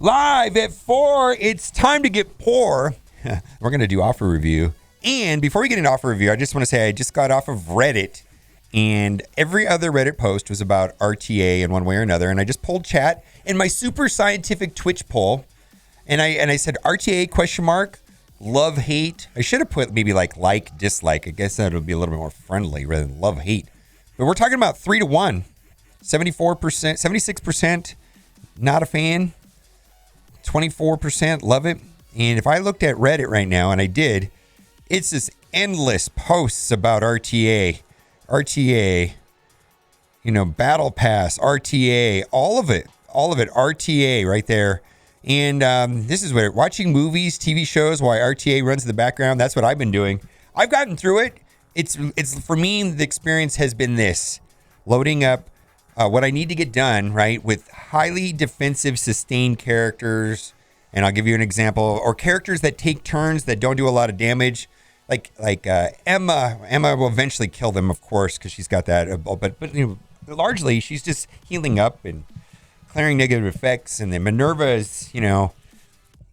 Live at 4, it's time to get poor. We're going to do offer review. And before we get into offer review, I just want to say I just got off of Reddit, and every other Reddit post was about RTA in one way or another. And I just pulled chat in my super scientific Twitch poll, and I said RTA question mark, love, hate. I should have put maybe like, dislike. I guess that would be a little bit more friendly rather than love, hate. But we're talking about 3-1, 74%, 76%, not a fan. 24% love it. And if I looked at Reddit right now, and I did, it's just endless posts about RTA, Battle Pass, RTA, all of it, RTA right there. And this is what, watching movies, TV shows, while RTA runs in the background, that's what I've been doing. I've gotten through it. It's for me, the experience has been this, loading up what I need to get done, right, with highly defensive, sustained characters. And I'll give you an example, or characters that take turns that don't do a lot of damage, like Emma. Emma will eventually kill them, of course, because she's got that. But largely she's just healing up and clearing negative effects. And then Minerva is,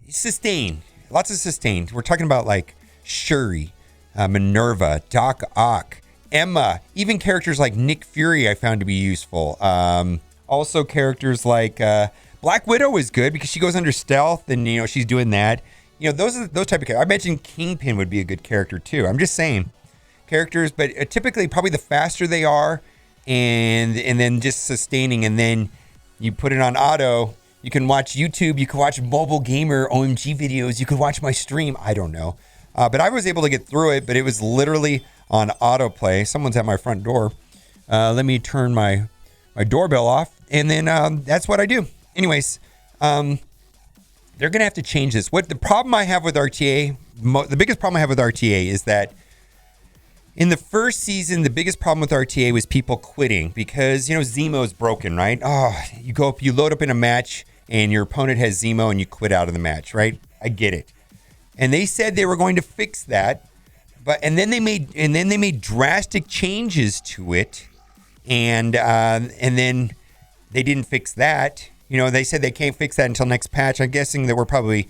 sustain, lots of sustain. We're talking about like Shuri, Minerva, Doc Ock, Emma, even characters like Nick Fury I found to be useful. Also characters like Black Widow is good because she goes under stealth and she's doing that. Those type of characters. I mentioned Kingpin would be a good character too. I'm just saying characters, but typically probably the faster they are and then just sustaining, and then you put it on auto. You can watch YouTube, you can watch Mobile Gamer OMG videos, you could watch my stream. I don't know. But I was able to get through it, but it was literally on autoplay. Someone's at my front door. Let me turn my doorbell off, and then that's what I do. Anyways, they're going to have to change this. What the problem I have with RTA, the biggest problem I have with RTA is that in the first season, the biggest problem with RTA was people quitting because, Zemo is broken, right? Oh, you load up in a match, and your opponent has Zemo, and you quit out of the match, right? I get it. And they said they were going to fix that. And then they made drastic changes to it, and then they didn't fix that. They said they can't fix that until next patch. I'm guessing that we're probably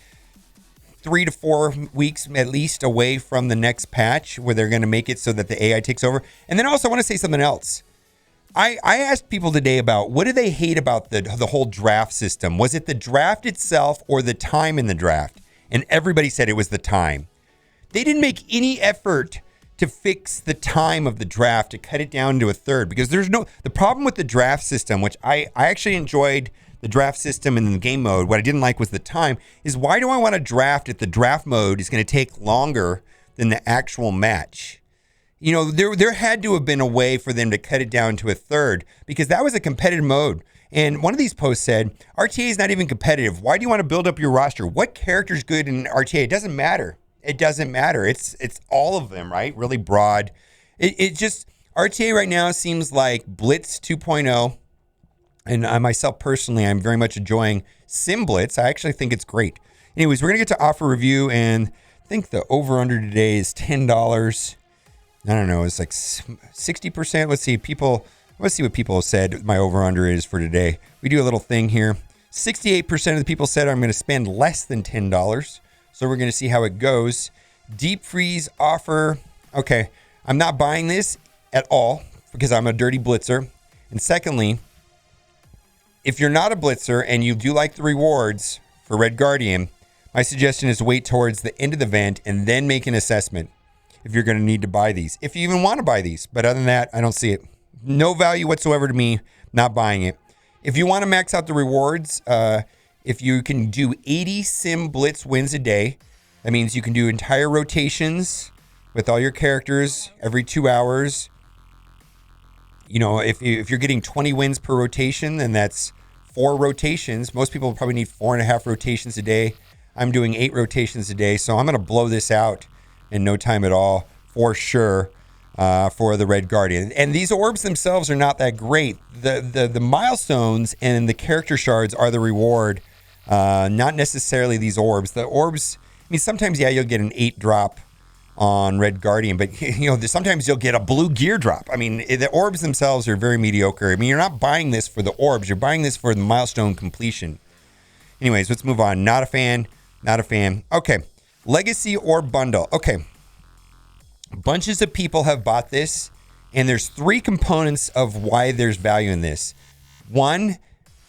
3 to 4 weeks at least away from the next patch where they're going to make it so that the AI takes over. And then also I want to say something else. I asked people today about what do they hate about the whole draft system. Was it the draft itself or the time in the draft? And everybody said it was the time. They didn't make any effort to fix the time of the draft, to cut it down to a third, because the problem with the draft system, which I actually enjoyed the draft system in the game mode. What I didn't like was the time, is why do I want to draft if the draft mode is going to take longer than the actual match? There had to have been a way for them to cut it down to a third, because that was a competitive mode. And one of these posts said, RTA is not even competitive. Why do you want to build up your roster? What character's good in RTA? It doesn't matter. It doesn't matter. It's all of them, right? Really broad. It just, RTA right now seems like Blitz 2.0. And I myself personally, I'm very much enjoying Sim Blitz. I actually think it's great. Anyways, we're going to get to offer review, and I think the over-under today is $10. I don't know. It's like 60%. Let's see what people have said my over-under is for today. We do a little thing here. 68% of the people said I'm going to spend less than $10. So we're going to see how it goes. Deep freeze offer. Okay, I'm not buying this at all because I'm a dirty blitzer. And secondly, if you're not a blitzer and you do like the rewards for Red Guardian, my suggestion is to wait towards the end of the event and then make an assessment if you're going to need to buy these. If you even want to buy these. But other than that, I don't see it. No value whatsoever to me, not buying it. If you want to max out the rewards, if you can do 80 Sim Blitz wins a day, that means you can do entire rotations with all your characters every 2 hours. If you're getting 20 wins per rotation, then that's 4 rotations. Most people probably need 4.5 rotations a day. I'm doing 8 rotations a day, so I'm going to blow this out in no time at all, for sure, for the Red Guardian. And these orbs themselves are not that great. The milestones and the character shards are the reward, not necessarily these orbs. The orbs, sometimes, you'll get an 8 drop on Red Guardian, but sometimes you'll get a blue gear drop. The orbs themselves are very mediocre. You're not buying this for the orbs. You're buying this for the milestone completion. Anyways, let's move on. Not a fan. Not a fan. Okay. Legacy Orb Bundle. Okay. Bunches of people have bought this, and there's 3 components of why there's value in this. 1,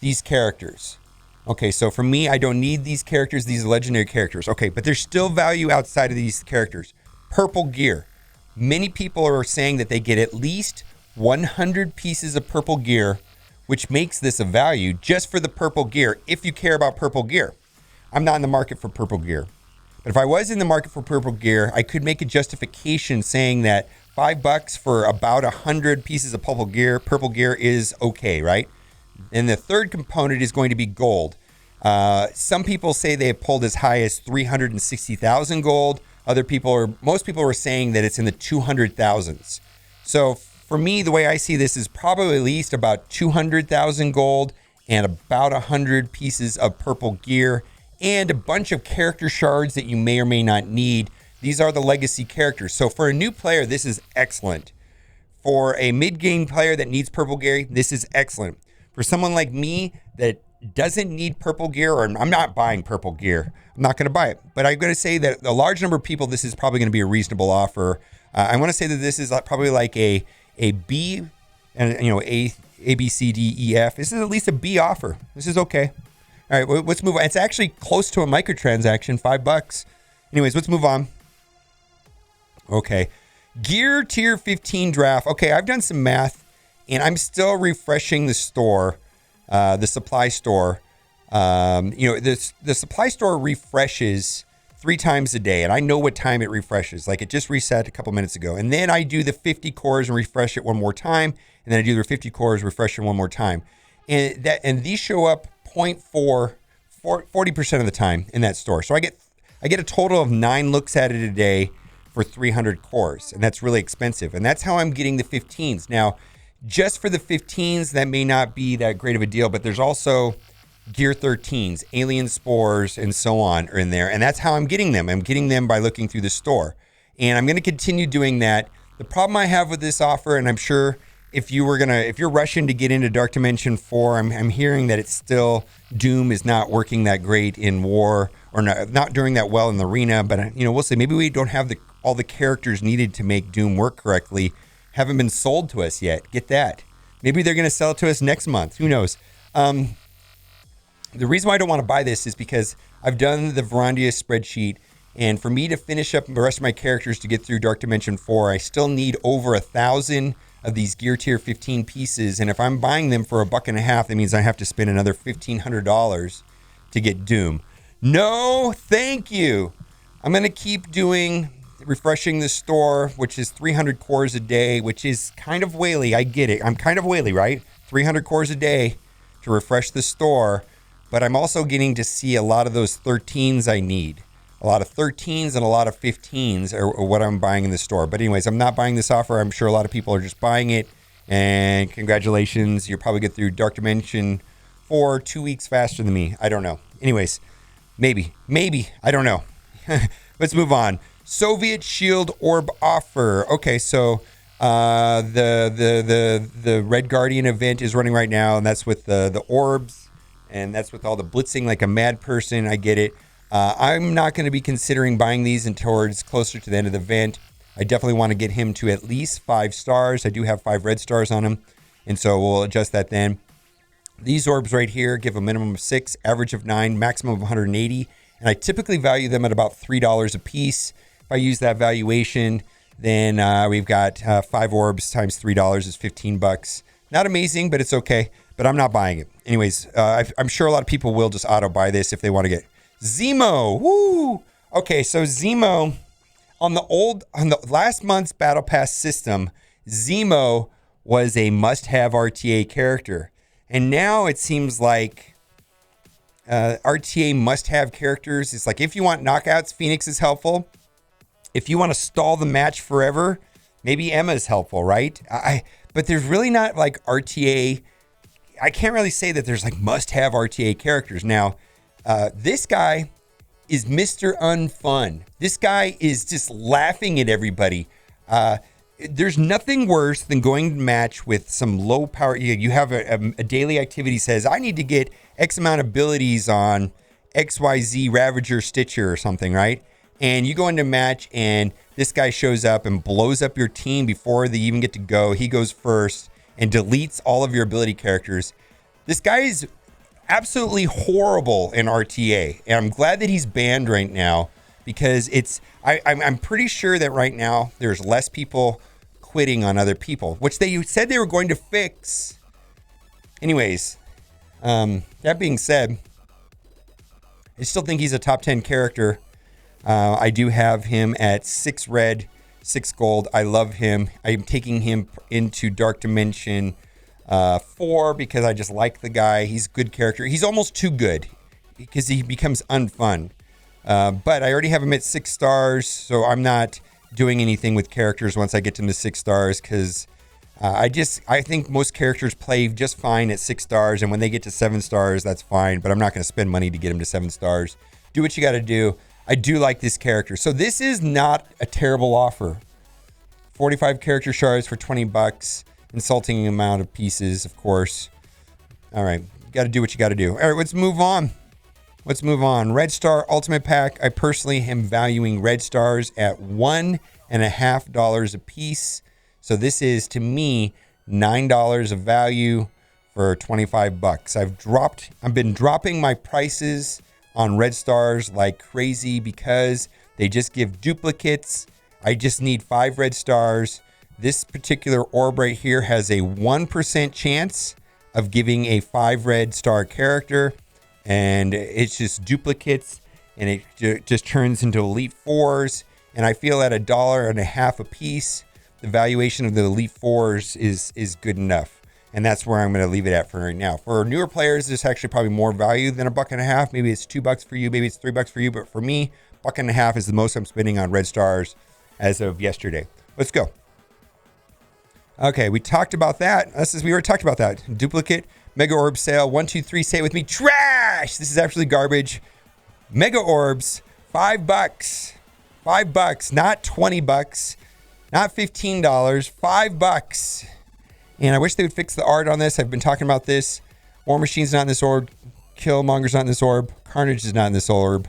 these characters. Okay, so for me, I don't need these characters. These are legendary characters. Okay, but there's still value outside of these characters. Purple gear. Many people are saying that they get at least 100 pieces of purple gear, which makes this a value just for the purple gear, if you care about purple gear. I'm not in the market for purple gear. But if I was in the market for purple gear, I could make a justification saying that $5 for about 100 pieces of purple gear is okay, right? And the third component is going to be gold. Some people say they have pulled as high as 360,000 gold. Most people are saying that it's in the 200,000s. So for me, the way I see this is probably at least about 200,000 gold and about 100 pieces of purple gear and a bunch of character shards that you may or may not need. These are the legacy characters. So for a new player, this is excellent. For a mid-game player that needs purple gear, this is excellent. For someone like me that doesn't need purple gear, or I'm not buying purple gear, I'm not going to buy it. But I'm going to say that a large number of people, this is probably going to be a reasonable offer. I want to say that this is probably like a B, and A, B, C, D, E, F. This is at least a B offer. This is okay. All right, let's move on. It's actually close to a microtransaction, $5. Anyways, let's move on. Okay. Gear tier 15 draft. Okay, I've done some math, and I'm still refreshing the store, the supply store. The supply store refreshes 3 times a day, and I know what time it refreshes. Like, it just reset a couple minutes ago. And then I do the 50 cores and refresh it one more time, and then I do the 50 cores, refresh it one more time. And these show up 40% of the time in that store. So I get a total of 9 looks at it a day for 300 cores, and that's really expensive. And that's how I'm getting the 15s. Now, just for the 15s, that may not be that great of a deal, but there's also Gear 13s, Alien Spores, and so on are in there. And that's how I'm getting them. I'm getting them by looking through the store. And I'm going to continue doing that. The problem I have with this offer, and I'm sure if you're rushing to get into Dark Dimension 4, I'm hearing that it's still, Doom is not working that great in war, or not doing that well in the arena. But we'll see. Maybe we don't have all the characters needed to make Doom work correctly. Haven't been sold to us yet. Get that. Maybe they're going to sell it to us next month. Who knows? The reason why I don't want to buy this is because I've done the Verandia spreadsheet, and for me to finish up the rest of my characters to get through Dark Dimension 4, I still need over 1,000 of these Gear Tier 15 pieces, and if I'm buying them for $1.50, that means I have to spend another $1,500 to get Doom. No, thank you. I'm going to keep refreshing the store, which is 300 cores a day, which is kind of whaley. I get it. I'm kind of whaley, right? 300 cores a day to refresh the store, but I'm also getting to see a lot of those 13s I need. A lot of 13s and a lot of 15s are what I'm buying in the store. But anyways, I'm not buying this offer. I'm sure a lot of people are just buying it. And congratulations. You'll probably get through Dark Dimension 4 2 weeks faster than me. I don't know. Anyways, maybe. I don't know. Let's move on. Soviet Shield Orb offer. Okay, so the Red Guardian event is running right now, and that's with the Orbs, and that's with all the blitzing like a mad person. I get it. I'm not going to be considering buying these until it's closer to the end of the event. I definitely want to get him to at least 5 stars. I do have 5 red stars on him, and so we'll adjust that then. These orbs right here give a minimum of 6, average of 9, maximum of 180, and I typically value them at about $3 a piece. If I use that valuation, then we've got 5 orbs times $3 is $15. Not amazing, but it's okay. But I'm not buying it. Anyways, I'm sure a lot of people will just auto buy this if they want to get Zemo. Woo! Okay, so Zemo on the last month's Battle Pass system, Zemo was a must-have RTA character, and now it seems like RTA must-have characters. It's like if you want knockouts, Phoenix is helpful. If you want to stall the match forever, maybe Emma is helpful, right? But there's really not like RTA. I can't really say that there's like must-have RTA characters. Now, this guy is Mr. Unfun. This guy is just laughing at everybody. there's nothing worse than going to match with some low power. You have a daily activity says, I need to get X amount of abilities on XYZ Ravager Stitcher or something, right? And you go into match and this guy shows up and blows up your team before they even get to go. He goes first and deletes all of your ability characters. This guy is absolutely horrible in RTA. And I'm glad that he's banned right now because I'm pretty sure that right now there's less people quitting on other people, which they said they were going to fix. Anyways, that being said, I still think he's a top 10 character. I do have him at 6 red, 6 gold. I love him. I'm taking him into Dark Dimension 4 because I just like the guy. He's a good character. He's almost too good because he becomes unfun. But I already have him at 6 stars, so I'm not doing anything with characters once I get them to 6 stars because I think most characters play just fine at 6 stars, and when they get to 7 stars, that's fine, but I'm not going to spend money to get them to 7 stars. Do what you got to do. I do like this character. So this is not a terrible offer. 45 character shards for $20. Insulting amount of pieces, of course. All right. You got to do what you got to do. All right, let's move on. Red Star Ultimate Pack. I personally am valuing Red Stars at $1.50 a piece. So this is, to me, $9 of value for $25. I've been dropping my prices on Red Stars like crazy because they just give duplicates. I just need 5 Red Stars. This particular orb right here has a 1% chance of giving a 5 Red Star character, and it's just duplicates, and it just turns into Elite 4s. And I feel at $1.50 a piece, the valuation of the Elite 4s is good enough. And that's where I'm going to leave it at for right now. For newer players, there's actually probably more value than $1.50. Maybe it's $2 for you. Maybe it's $3 for you. But for me, $1.50 is the most I'm spending on Red Stars as of yesterday. Let's go. Okay, we talked about that. We already talked about that. Duplicate, Mega Orb sale. 1, 2, 3, say it with me. Trash! This is actually garbage. Mega Orbs, $5. $5, not $20, not $15, $5. And I wish they would fix the art on this. I've been talking about this. War Machine's not in this orb. Killmonger's not in this orb. Carnage is not in this orb.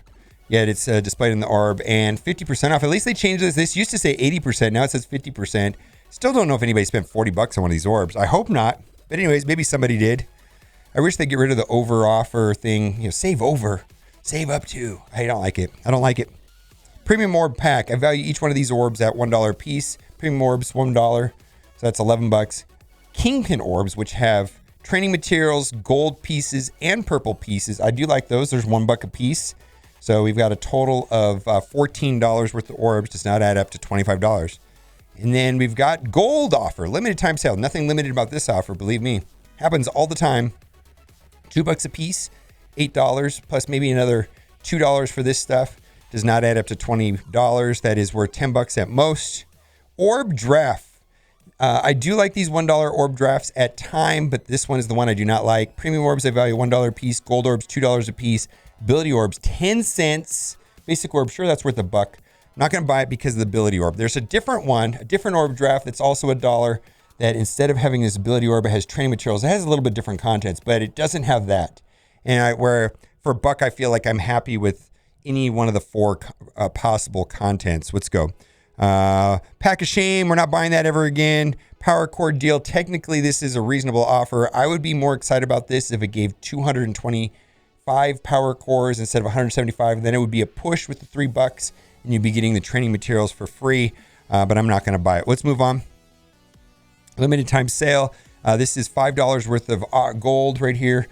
Yet it's displayed in the orb. And 50% off. At least they changed this. This used to say 80%. Now it says 50%. Still don't know if anybody spent $40 on one of these orbs. I hope not. But anyways, maybe somebody did. I wish they'd get rid of the over offer thing. Save over. Save up to. I don't like it. Premium Orb Pack. I value each one of these orbs at $1 a piece. Premium Orbs, $1. So that's $11. Kingpin Orbs, which have training materials, gold pieces, and purple pieces. I do like those. There's $1 a piece. So we've got a total of $14 worth of orbs. Does not add up to $25. And then we've got gold offer. Limited time sale. Nothing limited about this offer, believe me. Happens all the time. $2 a piece. $8 plus maybe another $2 for this stuff. Does not add up to $20. That is worth $10 at most. Orb Draft. I do like these $1 orb drafts at time, but this one is the one I do not like. Premium orbs, I value $1 a piece. Gold orbs, $2 a piece. Ability orbs, 10 cents. Basic orb, sure, that's worth $1. I'm not going to buy it because of the ability orb. There's a different one, a different orb draft that's also $1 that instead of having this ability orb, it has training materials. It has a little bit different contents, but it doesn't have that. And where for $1, I feel like I'm happy with any one of the 4 possible contents. Let's go. Pack of Shame, we're not buying that ever again. Power Core deal, technically this is a reasonable offer. I would be more excited about this if it gave 225 power cores instead of 175. Then it would be a push with the $3 and you'd be getting the training materials for free, but I'm not going to buy it. Let's move on. Limited time sale. This is $5 worth of gold right here.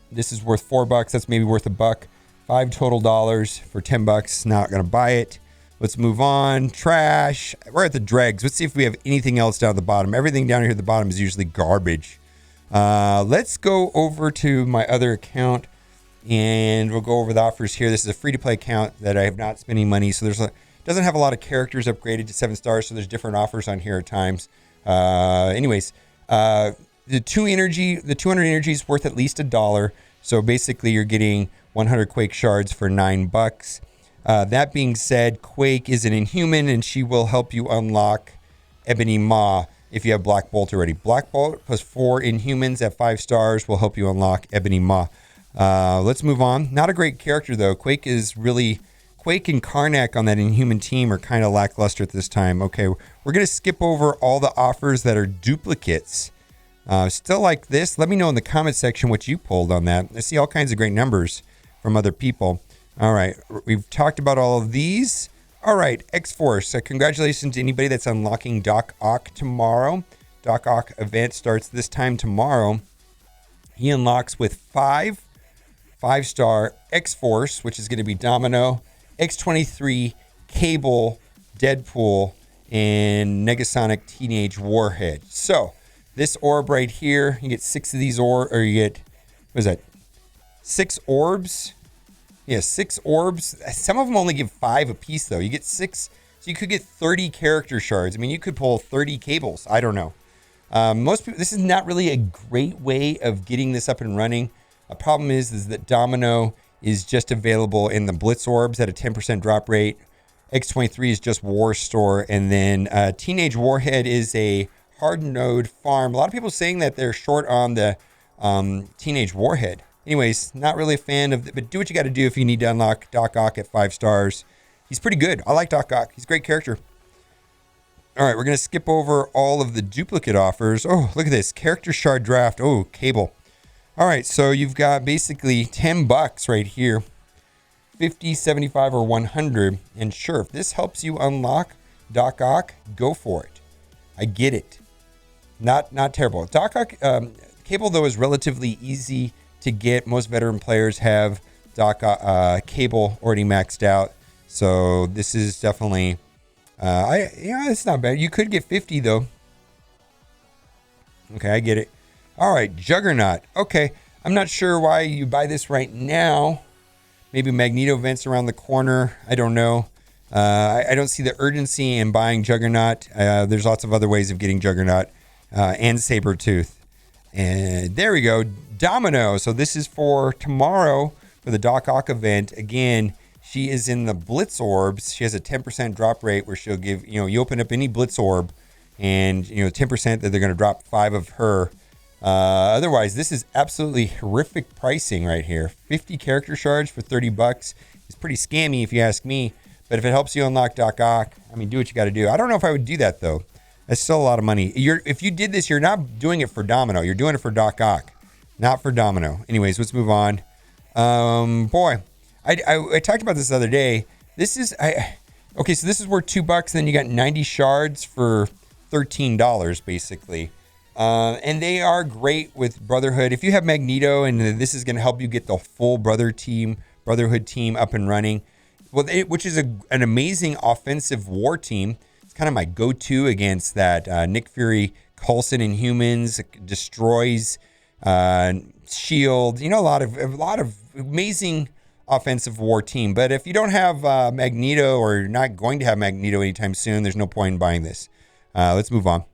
This is worth $4. That's maybe worth $1. $5 total for $10. Not going to buy it. Let's move on. Trash. We're at the dregs. Let's see if we have anything else down at the bottom. Everything down here at the bottom is usually garbage. Let's go over to my other account and we'll go over the offers here. This is a free-to-play account that I have not spent any money. So doesn't have a lot of characters upgraded to 7 stars. So there's different offers on here at times. The 200 energy is worth at least $1. So basically you're getting 100 Quake shards for $9. That being said, Quake is an Inhuman and she will help you unlock Ebony Maw if you have Black Bolt already. Black Bolt plus 4 Inhumans at 5 stars will help you unlock Ebony Maw. Let's move on. Not a great character, though. Quake and Karnak on that Inhuman team are kind of lackluster at this time. Okay, we're going to skip over all the offers that are duplicates. Still like this. Let me know in the comment section what you pulled on that. I see all kinds of great numbers from other people. All right, we've talked about all of these. All right, X-Force. Congratulations to anybody that's unlocking Doc Ock tomorrow. Doc Ock event starts this time tomorrow. He unlocks with 5-star X-Force, which is going to be Domino, X-23, Cable, Deadpool, and Negasonic Teenage Warhead. So this orb right here, you get 6 of these or you get, what is that? 6 orbs. Yeah, 6 orbs. Some of them only give 5 a piece, though. You get 6, so you could get 30 character shards. I mean, you could pull 30 cables. I don't know. Most people, this is not really a great way of getting this up and running. A problem is that Domino is just available in the Blitz orbs at a 10% drop rate. X-23 is just War Store, and then Teenage Warhead is a hard node farm. A lot of people saying that they're short on the Teenage Warhead. Anyways, not really a fan of it, but do what you got to do if you need to unlock Doc Ock at 5 stars. He's pretty good. I like Doc Ock. He's a great character. All right, we're going to skip over all of the duplicate offers. Oh, look at this. Character shard draft. Oh, Cable. All right, so you've got basically $10 right here. 50, 75, or 100. And sure, if this helps you unlock Doc Ock, go for it. I get it. Not terrible. Doc Ock, Cable, though, is relatively easy to get. Most veteran players have Cable already maxed out, so this is definitely it's not bad. You could get 50 though. Okay, I get it. All right, Juggernaut. Okay, I'm not sure why you buy this right now. Maybe Magneto events around the corner. I don't know. I don't see the urgency in buying Juggernaut. There's lots of other ways of getting Juggernaut and Sabretooth. And there we go. Domino. So this is for tomorrow for the Doc Ock event. Again, she is in the Blitz orbs. She has a 10% drop rate where she'll give, you open up any Blitz orb and, 10% that they're going to drop 5 of her. Otherwise, this is absolutely horrific pricing right here. 50 character shards for $30 is pretty scammy if you ask me. But if it helps you unlock Doc Ock, do what you got to do. I don't know if I would do that though. That's still a lot of money. If you did this, you're not doing it for Domino. You're doing it for Doc Ock. Not for Domino. Anyways, let's move on. I talked about this the other day. So this is worth $2, and then you got 90 shards for $13, basically. And they are great with Brotherhood. If you have Magneto, and this is going to help you get the full Brotherhood team up and running, which is an amazing offensive war team. It's kind of my go-to against that Nick Fury, Coulson Inhumans, destroys Shield, a lot of amazing offensive war team. But if you don't have Magneto, or you're not going to have Magneto anytime soon, there's no point in buying this. Let's move on.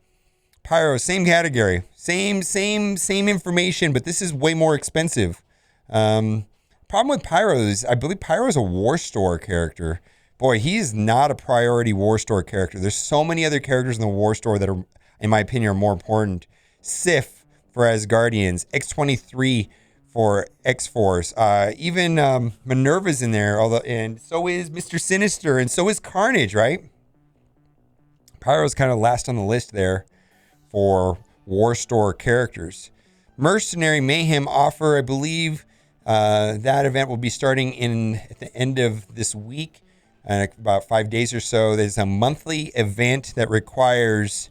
Pyro, same category, same information, but this is way more expensive. Problem with Pyro is I believe Pyro is a War Store character. Boy, he's not a priority War Store character. There's so many other characters in the War Store that are, in my opinion, are more important. Sif for Asgardians, X-23 for X-Force. Even Minerva's in there, and so is Mr. Sinister, and so is Carnage, right? Pyro's kind of last on the list there for War Store characters. Mercenary Mayhem offer, I believe that event will be starting at the end of this week, about 5 days or so. There's a monthly event that requires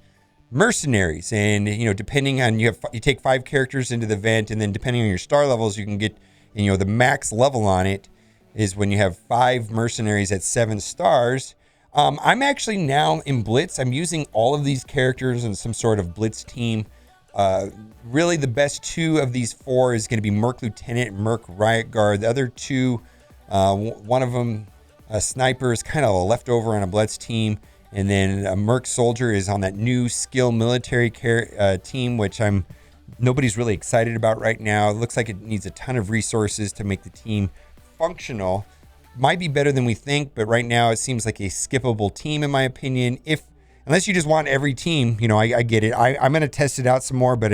mercenaries, and depending on you take 5 characters into the event, and then depending on your star levels, you can get the max level on it is when you have 5 mercenaries at 7 stars. I'm actually now in Blitz. I'm using all of these characters in some sort of Blitz team. Really, the best 2 of these 4 is going to be Merc Lieutenant and Merc Riot Guard. The other 2, one of them, a sniper, is kind of a leftover on a Blitz team. And then a Merc Soldier is on that new skill military team, which nobody's really excited about right now. It looks like it needs a ton of resources to make the team functional. Might be better than we think, but right now it seems like a skippable team, in my opinion. unless you just want every team, you know, I get it. I'm going to test it out some more, but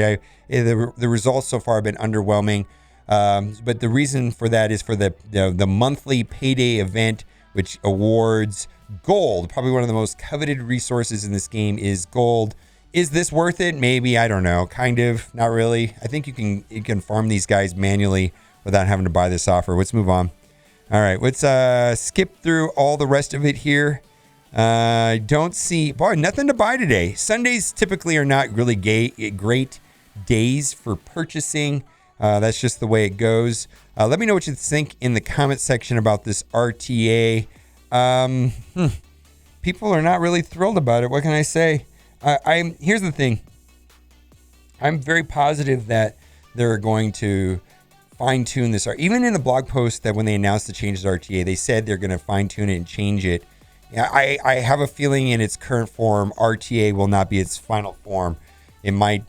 the results so far have been underwhelming. But the reason for that is for the monthly payday event, which awards gold. Probably one of the most coveted resources in this game is gold. Is this worth it? Maybe. I don't know. Kind of. Not really. I think you can farm these guys manually without having to buy this offer. Let's move on. All right. Let's skip through all the rest of it here. Don't see... Boy, nothing to buy today. Sundays typically are not really great days for purchasing. That's just the way it goes. Let me know what you think in the comment section about this RTA. People are not really thrilled about it. What can I say? Here's the thing. I'm very positive that they're going to fine-tune this. Even in the blog post that when they announced the changes to RTA, they said they're going to fine-tune it and change it. I have a feeling in its current form, RTA will not be its final form. It might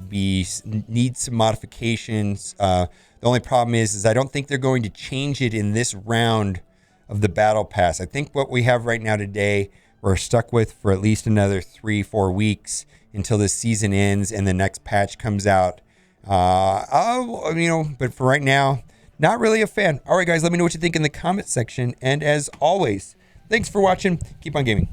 need some modifications. The only problem is I don't think they're going to change it in this round of the Battle Pass. I think what we have right now today, we're stuck with for at least another 3-4 weeks until this season ends and the next patch comes out. But for right now, not really a fan. All right, guys, let me know what you think in the comment section. And as always, thanks for watching. Keep on gaming.